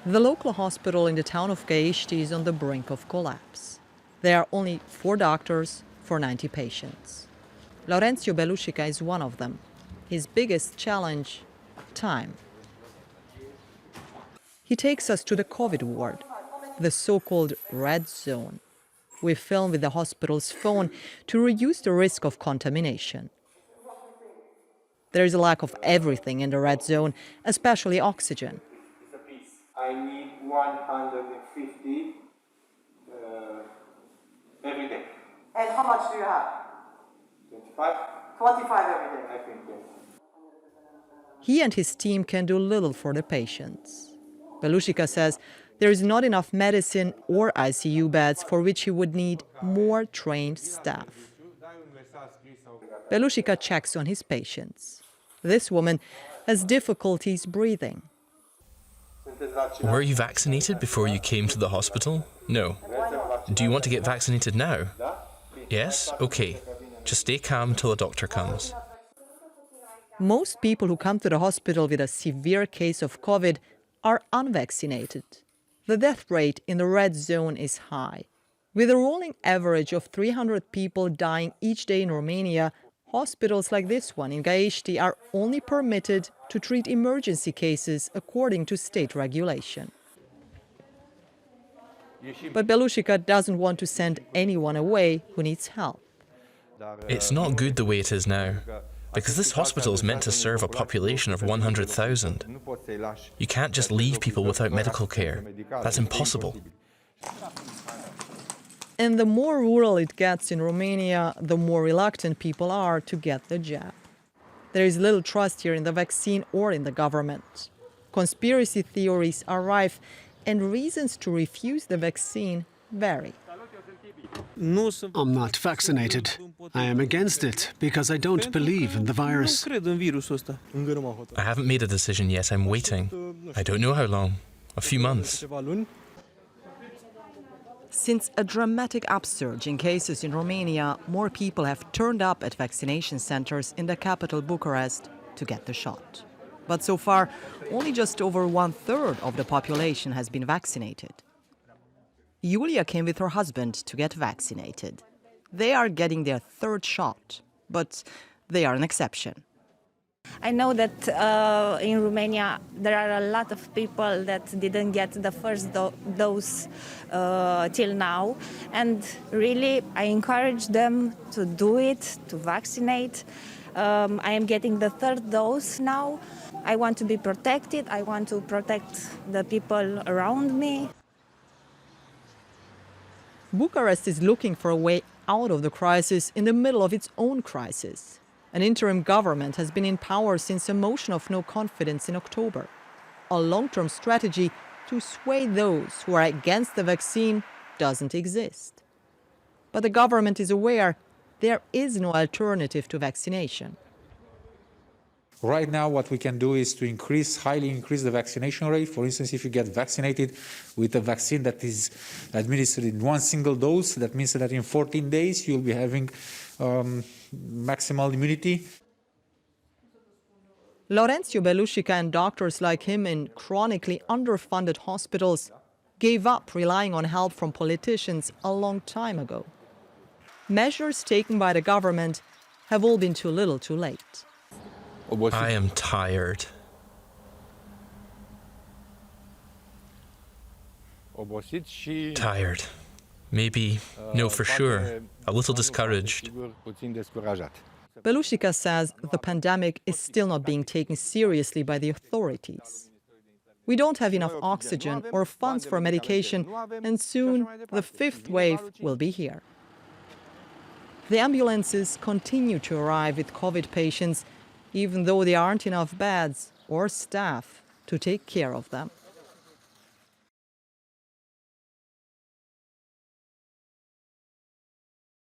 The local hospital in the town of Gaishti is on the brink of collapse. There are only 4 doctors for 90 patients. Laurențiu Belușica is one of them. His biggest challenge, time. He takes us to the COVID ward, the so-called red zone. We film with the hospital's phone to reduce the risk of contamination. There is a lack of everything in the red zone, especially oxygen. I need 150 every day. And how much do you have? 25? 25 every day. I think, yes. He and his team can do little for the patients. Belușica says there is not enough medicine or ICU beds, for which he would need more trained staff. Belușica checks on his patients. This woman has difficulties breathing. Were you vaccinated before you came to the hospital? No. Do you want to get vaccinated now? Yes? Okay. Just stay calm till a doctor comes. Most people who come to the hospital with a severe case of COVID are unvaccinated. The death rate in the red zone is high. With a rolling average of 300 people dying each day in Romania, hospitals like this one in Gaishti are only permitted to treat emergency cases according to state regulation. But Belușica doesn't want to send anyone away who needs help. It's not good the way it is now, because this hospital is meant to serve a population of 100,000. You can't just leave people without medical care. That's impossible. And the more rural it gets in Romania, the more reluctant people are to get the jab. There is little trust here in the vaccine or in the government. Conspiracy theories are rife, and reasons to refuse the vaccine vary. I'm not vaccinated. I am against it because I don't believe in the virus. I haven't made a decision yet. I'm waiting. I don't know how long. A few months. Since a dramatic upsurge in cases in Romania, more people have turned up at vaccination centers in the capital Bucharest to get the shot. But so far, only just over 1/3 of the population has been vaccinated. Julia came with her husband to get vaccinated. They are getting their 3rd shot, but they are an exception. I know that in Romania there are a lot of people that didn't get the first dose till now, and really I encourage them to do it, to vaccinate. I am getting the 3rd dose now. I want to be protected. I want to protect the people around me. Bucharest is looking for a way out of the crisis in the middle of its own crisis. An interim government has been in power since a motion of no confidence in October. A long-term strategy to sway those who are against the vaccine doesn't exist. But the government is aware there is no alternative to vaccination. Right now, what we can do is to highly increase the vaccination rate. For instance, if you get vaccinated with a vaccine that is administered in one single dose, that means that in 14 days you'll be having maximal immunity. Laurențiu Belușica and doctors like him in chronically underfunded hospitals gave up relying on help from politicians a long time ago. Measures taken by the government have all been too little too late. I am tired. Tired. Maybe, no, for sure, a little discouraged. Belușica says the pandemic is still not being taken seriously by the authorities. We don't have enough oxygen or funds for medication, and soon the 5th wave will be here. The ambulances continue to arrive with COVID patients, even though there aren't enough beds or staff to take care of them.